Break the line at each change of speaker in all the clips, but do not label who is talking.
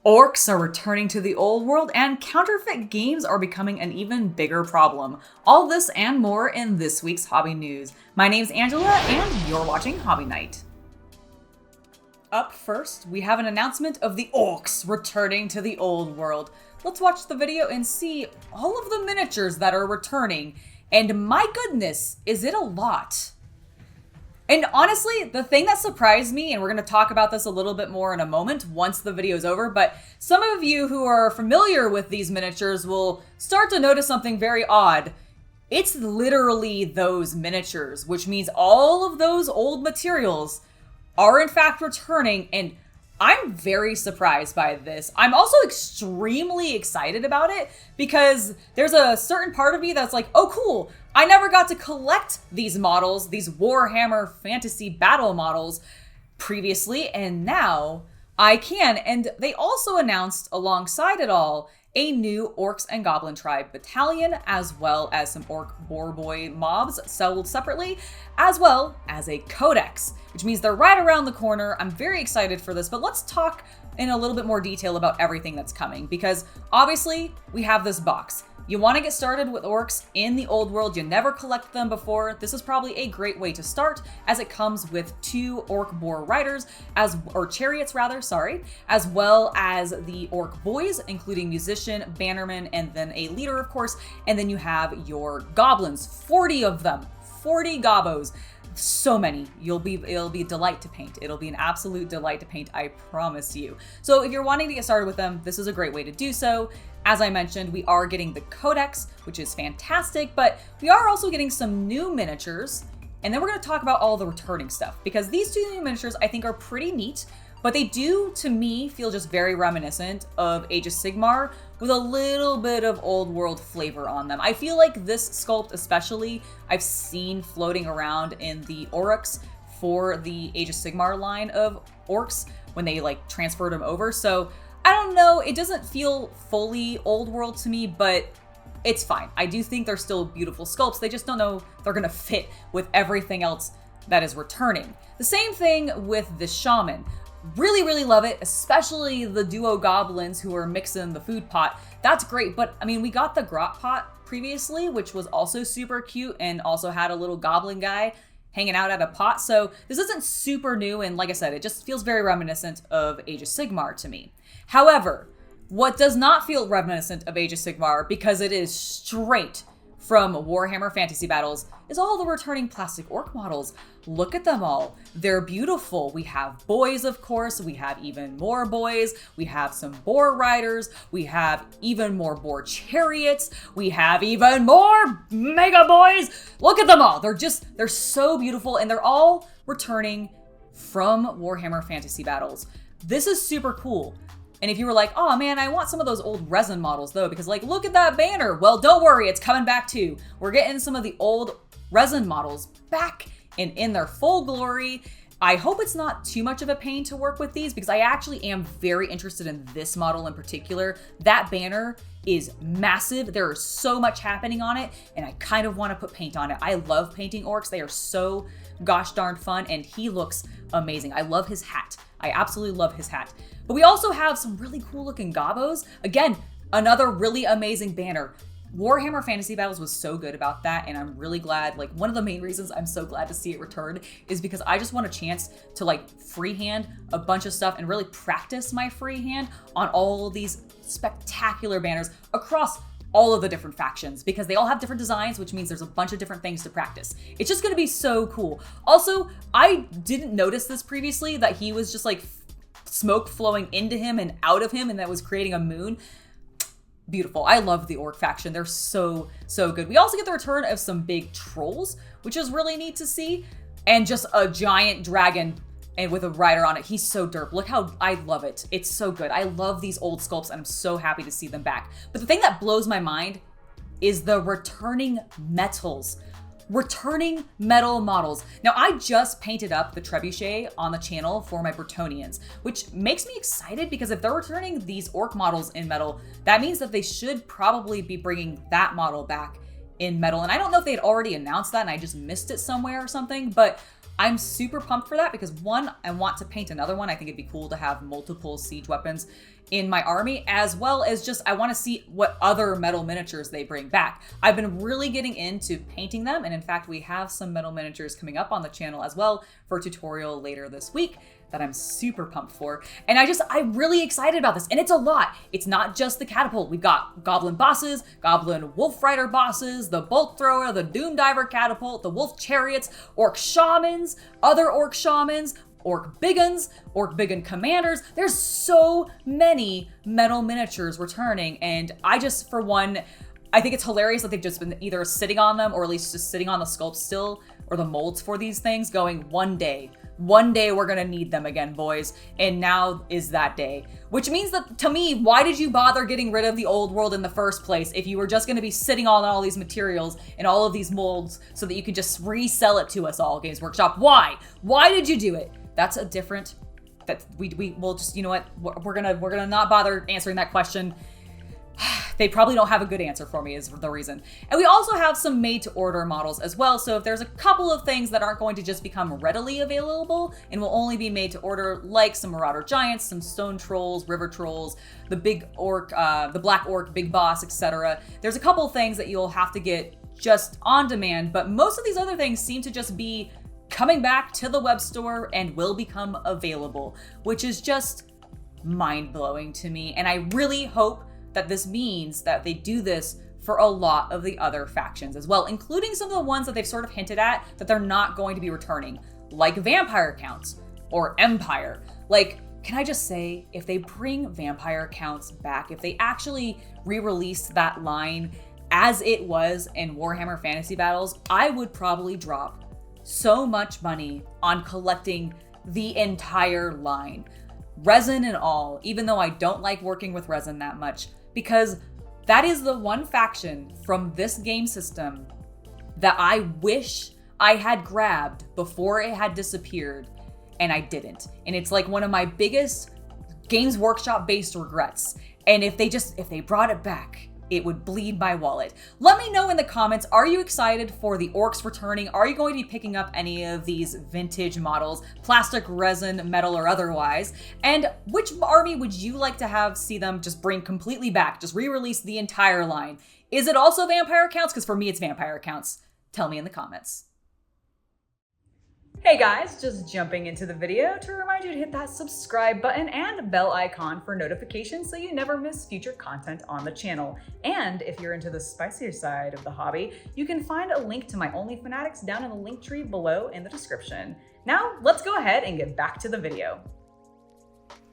Orks are returning to the old world, and counterfeit games are becoming an even bigger problem. All this and more in this week's Hobby News. My name's Angela, and you're watching Hobby Night. Up first, we have an announcement of the Orks returning to the old world. Let's watch the video and see all of the miniatures that are returning. And my goodness, is it a lot? And honestly, the thing that surprised me, and we're going to talk about this a little bit more in a moment once the video is over, but some of you who are familiar with these miniatures will start to notice something very odd. It's literally those miniatures, which means all of those old materials are in fact returning, and I'm very surprised by this. I'm also extremely excited about it because there's a certain part of me that's like, oh cool, I never got to collect these models, these Warhammer Fantasy Battle models previously, and now I can. And they also announced alongside it all a new Orcs and Goblin Tribe battalion, as well as some Orc Boar Boy mobs sold separately, as well as a codex, which means they're right around the corner. I'm very excited for this, but let's talk in a little bit more detail about everything that's coming, because obviously we have this box. You want to get started with Orcs in the old world, you never collected them before, this is probably a great way to start, as it comes with 2 Orc Boar Riders, or chariots rather, as well as the Orc Boys, including Musician, Bannerman, and then a Leader of course, and then you have your Goblins, 40 of them, 40 Gobbos. So many. It'll be a delight to paint. It'll be an absolute delight to paint, I promise you. So if you're wanting to get started with them, this is a great way to do so. As I mentioned, we are getting the codex, which is fantastic, but we are also getting some new miniatures, and then we're going to talk about all the returning stuff, because these 2 new miniatures I think are pretty neat, but they do, to me, feel just very reminiscent of Age of Sigmar with a little bit of old world flavor on them. I feel like this sculpt especially, I've seen floating around in the Orks for the Age of Sigmar line of Orks when they like transferred them over. So I don't know, it doesn't feel fully old world to me, but it's fine. I do think they're still beautiful sculpts. They just don't know they're gonna fit with everything else that is returning. The same thing with the Shaman. Really, really love it, especially the duo goblins who are mixing the food pot. That's great, but I mean, we got the grot pot previously, which was also super cute and also had a little goblin guy hanging out at a pot. So this isn't super new, and like I said, it just feels very reminiscent of Age of Sigmar to me. However, what does not feel reminiscent of Age of Sigmar, because it is straight from Warhammer Fantasy Battles, is all the returning plastic orc models. Look at them all. They're beautiful. We have boys, of course. We have even more boys. We have some boar riders. We have even more boar chariots. We have even more mega boys. Look at them all. They're so beautiful, and they're all returning from Warhammer Fantasy Battles. This is super cool. And if you were like, oh man, I want some of those old resin models though, because like, look at that banner. Well, don't worry, it's coming back too. We're getting some of the old resin models back and in their full glory. I hope it's not too much of a pain to work with these, because I actually am very interested in this model in particular. That banner is massive. There is so much happening on it, and I kind of want to put paint on it. I love painting orcs. They are so gosh darn fun, and he looks amazing. I love his hat. I absolutely love his hat. But we also have some really cool looking gobbos. Again, another really amazing banner. Warhammer Fantasy Battles was so good about that, and I'm really glad, like one of the main reasons I'm so glad to see it return is because I just want a chance to like freehand a bunch of stuff and really practice my freehand on all of these spectacular banners across all of the different factions, because they all have different designs, which means there's a bunch of different things to practice. It's just gonna be so cool. Also, I didn't notice this previously, that he was just like smoke flowing into him and out of him, and that was creating a moon. Beautiful. I love the Orc faction. They're so, so good. We also get the return of some big trolls, which is really neat to see, and just a giant dragon and with a rider on it. He's so derp. Look how, I love it. It's so good. I love these old sculpts, and I'm so happy to see them back. But the thing that blows my mind is the returning metals. Returning metal models. Now, I just painted up the trebuchet on the channel for my Bretonnians, which makes me excited, because if they're returning these orc models in metal, that means that they should probably be bringing that model back in metal. And I don't know if they had already announced that and I just missed it somewhere or something, but I'm super pumped for that because one, I want to paint another one. I think it'd be cool to have multiple siege weapons in my army, as well as just I want to see what other metal miniatures they bring back. I've been really getting into painting them, and in fact we have some metal miniatures coming up on the channel as well for a tutorial later this week that I'm super pumped for. And I'm really excited about this, and it's a lot. It's not just the catapult. We've got goblin bosses, goblin wolf rider bosses, the bolt thrower, the doom diver catapult, the wolf chariots, orc shamans, other orc shamans, orc biggun commanders. There's so many metal miniatures returning, and I think it's hilarious that they've just been either sitting on them or at least just sitting on the sculpts still or the molds for these things going, one day we're gonna need them again, boys. And now is that day. Which means that, to me, why did you bother getting rid of the old world in the first place if you were just gonna be sitting on all these materials and all of these molds so that you could just resell it to us all, Games Workshop? Why? Why did you do it? That's a different, that we'll just, you know what, we're gonna not bother answering that question. They probably don't have a good answer for me is the reason. And we also have some made to order models as well. So if there's a couple of things that aren't going to just become readily available and will only be made to order, like some Marauder Giants, some Stone Trolls, River Trolls, the big orc, the Black Orc, Big Boss, etc. There's a couple of things that you'll have to get just on demand, but most of these other things seem to just be coming back to the web store and will become available, which is just mind-blowing to me. And I really hope that this means that they do this for a lot of the other factions as well, including some of the ones that they've sort of hinted at that they're not going to be returning, like Vampire Counts or Empire. Like, can I just say, if they bring Vampire Counts back, if they actually re-release that line as it was in Warhammer Fantasy Battles, I would probably drop so much money on collecting the entire line, resin and all, even though I don't like working with resin that much, because that is the one faction from this game system that I wish I had grabbed before it had disappeared, and I didn't. And it's like one of my biggest Games Workshop based regrets. And if they brought it back, it would bleed my wallet. Let me know in the comments, are you excited for the Orks returning? Are you going to be picking up any of these vintage models, plastic, resin, metal, or otherwise? And which army would you like to see them just bring completely back, just re-release the entire line? Is it also Vampire Counts? Because for me, it's Vampire Counts. Tell me in the comments. Hey guys, just jumping into the video to remind you to hit that subscribe button and bell icon for notifications so you never miss future content on the channel. And if you're into the spicier side of the hobby, you can find a link to my Only Fanatics down in the link tree below in the description. Now, let's go ahead and get back to the video.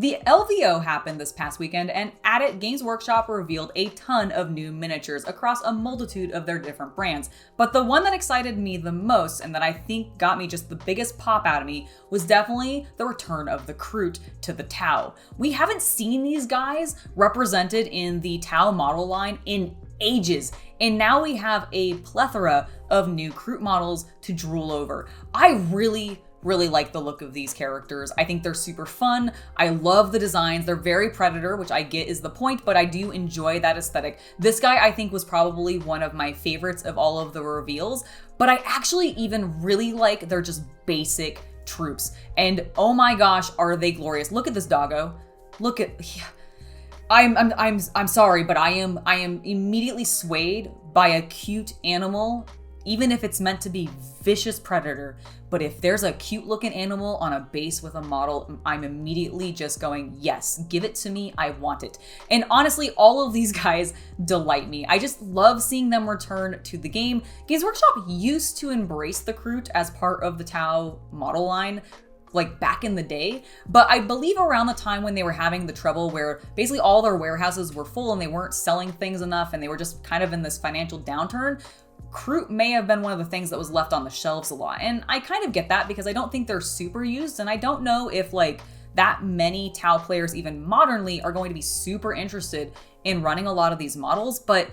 The LVO happened this past weekend, and at it, Games Workshop revealed a ton of new miniatures across a multitude of their different brands. But the one that excited me the most, and that I think got me just the biggest pop out of me, was definitely the return of the Kroot to the Tau. We haven't seen these guys represented in the Tau model line in ages, and now we have a plethora of new Kroot models to drool over. I really like the look of these characters. I think they're super fun. I love the designs. They're very Predator, which I get is the point, but I do enjoy that aesthetic. This guy I think was probably one of my favorites of all of the reveals, but I actually even really like their just basic troops. And oh my gosh, are they glorious. Look at this doggo. Look at, I'm sorry, but I am immediately swayed by a cute animal, even if it's meant to be vicious predator. But if there's a cute looking animal on a base with a model, I'm immediately just going, yes, give it to me, I want it. And honestly, all of these guys delight me. I just love seeing them return to the game. Games Workshop used to embrace the Kroot as part of the Tau model line, like back in the day, but I believe around the time when they were having the trouble where basically all their warehouses were full and they weren't selling things enough and they were just kind of in this financial downturn, Kroot may have been one of the things that was left on the shelves a lot. And I kind of get that because I don't think they're super used, and I don't know if like that many Tau players even modernly are going to be super interested in running a lot of these models, but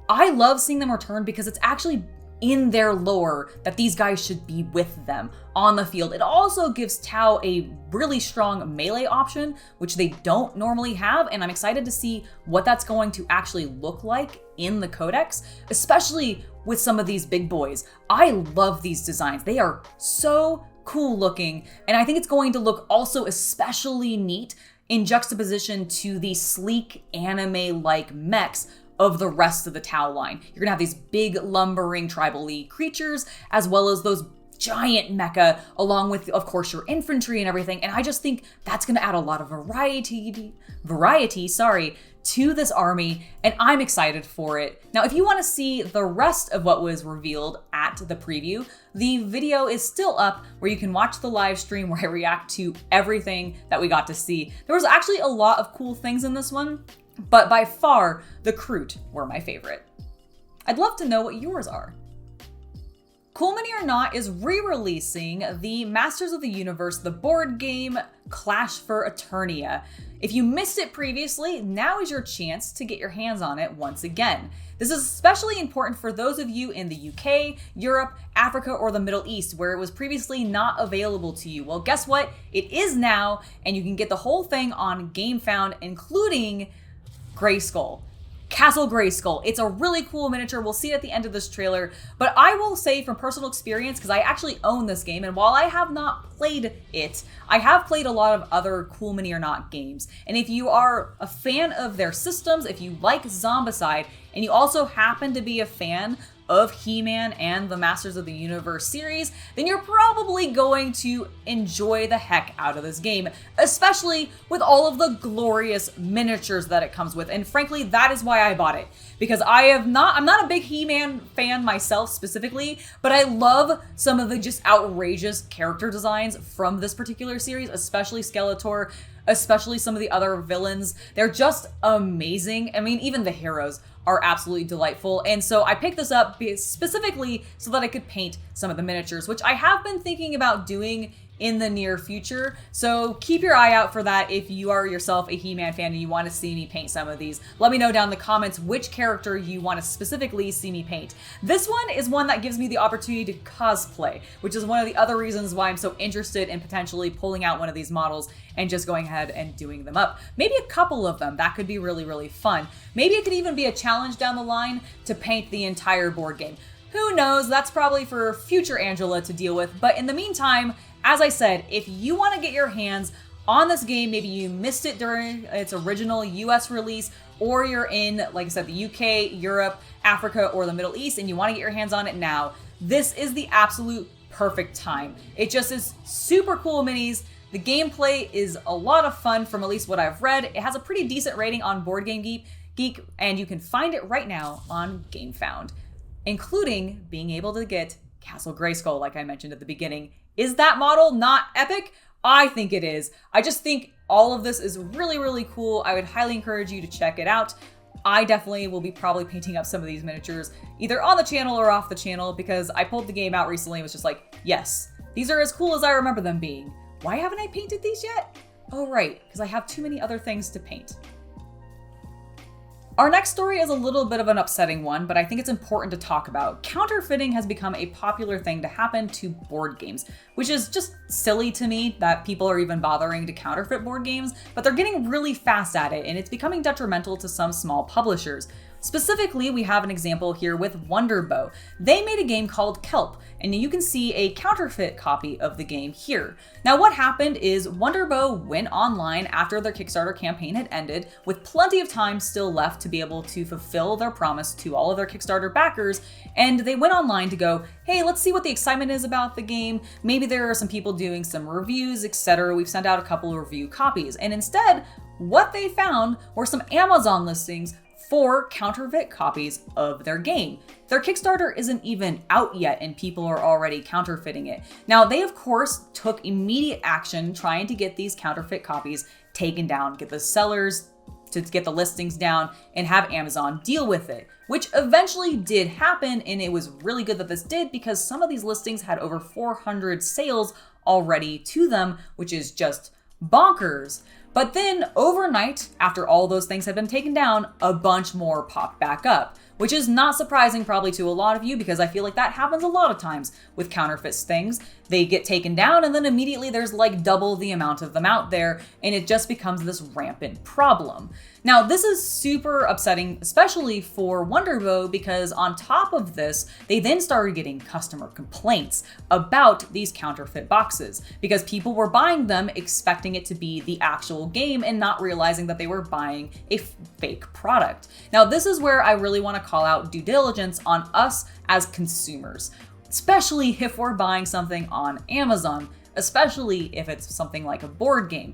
I love seeing them return because it's actually in their lore that these guys should be with them on the field. It also gives Tau a really strong melee option, which they don't normally have, and I'm excited to see what that's going to actually look like in the Codex, especially with some of these big boys. I love these designs. They are so cool looking, and I think it's going to look also especially neat in juxtaposition to the sleek anime-like mechs of the rest of the Tau line. You're gonna have these big lumbering tribal-y creatures, as well as those giant mecha, along with, of course, your infantry and everything. And I just think that's gonna add a lot of variety, to this army, and I'm excited for it. Now, if you wanna see the rest of what was revealed at the preview, the video is still up where you can watch the live stream where I react to everything that we got to see. There was actually a lot of cool things in this one, but by far, the Kroot were my favorite. I'd love to know what yours are. Cool Mini or Not is re-releasing the Masters of the Universe, the board game Clash for Eternia. If you missed it previously, now is your chance to get your hands on it once again. This is especially important for those of you in the UK, Europe, Africa, or the Middle East, where it was previously not available to you. Well, guess what? It is now, and you can get the whole thing on GameFound, including Grayskull. Castle Grayskull. It's a really cool miniature. We'll see it at the end of this trailer, but I will say from personal experience, because I actually own this game, and while I have not played it, I have played a lot of other Cool Mini or Not games. And if you are a fan of their systems, if you like Zombicide, and you also happen to be a fan of He-Man and the Masters of the Universe series, then you're probably going to enjoy the heck out of this game, especially with all of the glorious miniatures that it comes with. And frankly, that is why I bought it, because I'm not a big He-Man fan myself specifically, but I love some of the just outrageous character designs from this particular series, especially Skeletor, especially some of the other villains. They're just amazing. I mean, even the heroes are absolutely delightful. And so I picked this up specifically so that I could paint some of the miniatures, which I have been thinking about doing in the near future. So keep your eye out for that if you are yourself a He-Man fan and you want to see me paint some of these. Let me know down in the comments which character you want to specifically see me paint. This one is one that gives me the opportunity to cosplay, which is one of the other reasons why I'm so interested in potentially pulling out one of these models and just going ahead and doing them up. Maybe a couple of them. That could be really, really fun. Maybe it could even be a challenge down the line to paint the entire board game. Who knows? That's probably for future Angela to deal with. But in the meantime, as I said, if you want to get your hands on this game, maybe you missed it during its original US release, or you're in, like I said, the UK, Europe, Africa, or the Middle East, and you want to get your hands on it now, this is the absolute perfect time. It just is super cool minis. The gameplay is a lot of fun from at least what I've read. It has a pretty decent rating on BoardGame Geek, and you can find it right now on GameFound, including being able to get Castle Grayskull, like I mentioned at the beginning. Is that model not epic? I think it is. I just think all of this is really, really cool. I would highly encourage you to check it out. I definitely will be probably painting up some of these miniatures, either on the channel or off the channel, because I pulled the game out recently and was just like, yes, these are as cool as I remember them being. Why haven't I painted these yet? Oh, right, because I have too many other things to paint. Our next story is a little bit of an upsetting one, but I think it's important to talk about. Counterfeiting has become a popular thing to happen to board games, which is just silly to me that people are even bothering to counterfeit board games, but they're getting really fast at it, and it's becoming detrimental to some small publishers. Specifically, we have an example here with Wonderbow. They made a game called Kelp, and you can see a counterfeit copy of the game here. Now, what happened is Wonderbow went online after their Kickstarter campaign had ended, with plenty of time still left to be able to fulfill their promise to all of their Kickstarter backers, and they went online to go, hey, let's see what the excitement is about the game. Maybe there are some people doing some reviews, etc. We've sent out a couple of review copies, and instead, what they found were some Amazon listings for counterfeit copies of their game. Their Kickstarter isn't even out yet and people are already counterfeiting it. Now, they of course took immediate action trying to get these counterfeit copies taken down, get the sellers to get the listings down, and have Amazon deal with it, which eventually did happen, and it was really good that this did because some of these listings had over 400 sales already to them, which is just bonkers. But then overnight, after all those things had been taken down, a bunch more popped back up, which is not surprising probably to a lot of you because I feel like that happens a lot of times with counterfeit things. They get taken down, and then immediately there's like double the amount of them out there, and it just becomes this rampant problem. Now, this is super upsetting, especially for Wonderbow, because on top of this, they then started getting customer complaints about these counterfeit boxes because people were buying them expecting it to be the actual game and not realizing that they were buying a fake product. Now, this is where I really want to call out due diligence on us as consumers, especially if we're buying something on Amazon, especially if it's something like a board game.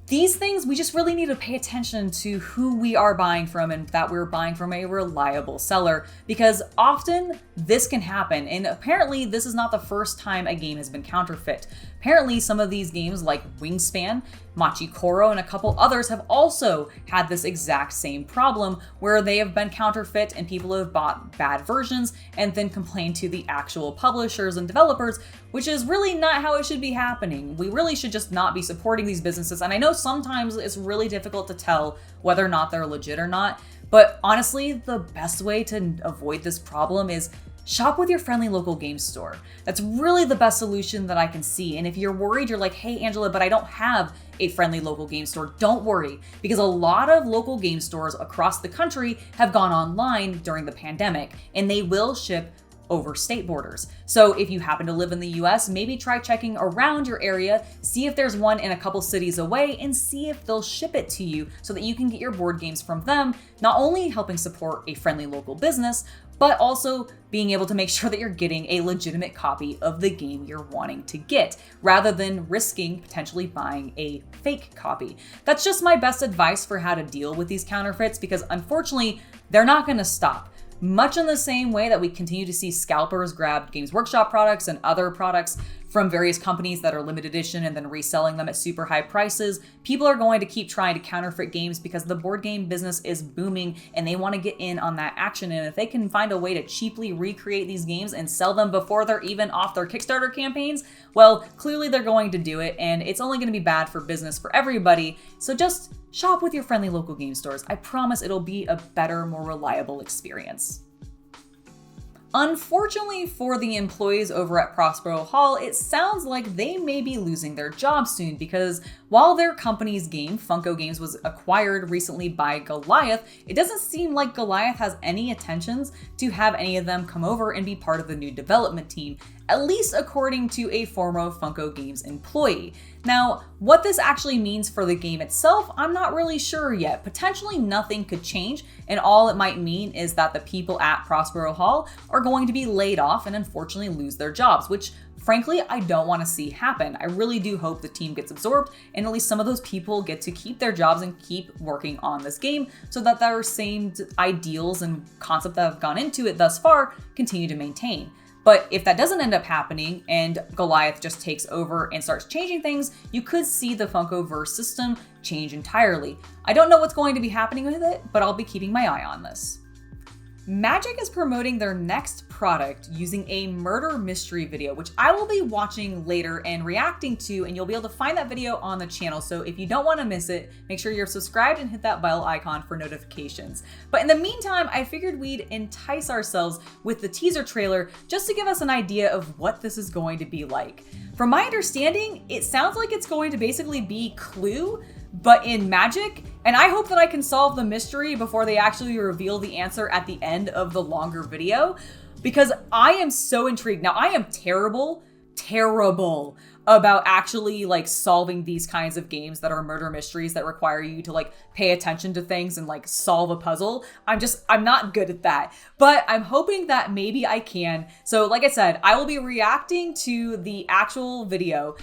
These things, we just really need to pay attention to who we are buying from and that we're buying from a reliable seller, because often this can happen. And apparently this is not the first time a game has been counterfeit. Apparently some of these games like Wingspan, Machi Koro, and a couple others have also had this exact same problem where they have been counterfeit and people have bought bad versions and then complained to the actual publishers and developers, which is really not how it should be happening. We really should just not be supporting these businesses. And I know sometimes it's really difficult to tell whether or not they're legit or not, but honestly, the best way to avoid this problem is shop with your friendly local game store. That's really the best solution that I can see. And if you're worried, you're like, hey, Angela, but I don't have a friendly local game store, don't worry, because a lot of local game stores across the country have gone online during the pandemic, and they will ship over state borders. So if you happen to live in the US, maybe try checking around your area, see if there's one in a couple cities away, and see if they'll ship it to you so that you can get your board games from them, not only helping support a friendly local business, but also being able to make sure that you're getting a legitimate copy of the game you're wanting to get, rather than risking potentially buying a fake copy. That's just my best advice for how to deal with these counterfeits, because unfortunately, they're not gonna stop. Much in the same way that we continue to see scalpers grab Games Workshop products and other products from various companies that are limited edition and then reselling them at super high prices, people are going to keep trying to counterfeit games because the board game business is booming and they want to get in on that action. And if they can find a way to cheaply recreate these games and sell them before they're even off their Kickstarter campaigns, well, clearly they're going to do it, and it's only going to be bad for business for everybody. So just shop with your friendly local game stores. I promise it'll be a better, more reliable experience. Unfortunately for the employees over at Prospero Hall, it sounds like they may be losing their jobs soon, because while their company's game, Funko Games, was acquired recently by Goliath, it doesn't seem like Goliath has any intentions to have any of them come over and be part of the new development team, at least according to a former Funko Games employee. Now, what this actually means for the game itself, I'm not really sure yet. Potentially nothing could change, and all it might mean is that the people at Prospero Hall are going to be laid off and unfortunately lose their jobs, which frankly, I don't want to see happen. I really do hope the team gets absorbed and at least some of those people get to keep their jobs and keep working on this game so that their same ideals and concept that have gone into it thus far continue to maintain. But if that doesn't end up happening and Goliath just takes over and starts changing things, you could see the Funkoverse system change entirely. I don't know what's going to be happening with it, but I'll be keeping my eye on this. Magic is promoting their next product using a murder mystery video, which I will be watching later and reacting to, and you'll be able to find that video on the channel. So if you don't want to miss it, make sure you're subscribed and hit that bell icon for notifications. But in the meantime, I figured we'd entice ourselves with the teaser trailer just to give us an idea of what this is going to be like. From my understanding, it sounds like it's going to basically be Clue, but in Magic, and I hope that I can solve the mystery before they actually reveal the answer at the end of the longer video, because I am so intrigued. Now, I am terrible about actually like solving these kinds of games that are murder mysteries that require you to like pay attention to things and like solve a puzzle. I'm not good at that, but I'm hoping that maybe I can. So like I said, I will be reacting to the actual video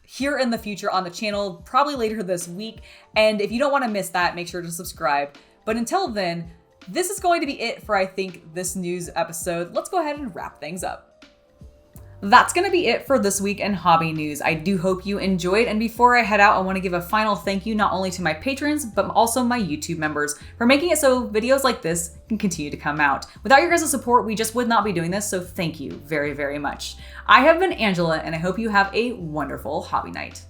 here in the future on the channel, probably later this week. And if you don't want to miss that, make sure to subscribe. But until then, this is going to be it for, I think, this news episode. Let's go ahead and wrap things up. That's going to be it for this week in hobby news. I do hope you enjoyed, and before I head out, I want to give a final thank you not only to my patrons, but also my YouTube members for making it so videos like this can continue to come out. Without your guys' support, we just would not be doing this, so thank you very, very much. I have been Angela, and I hope you have a wonderful hobby night.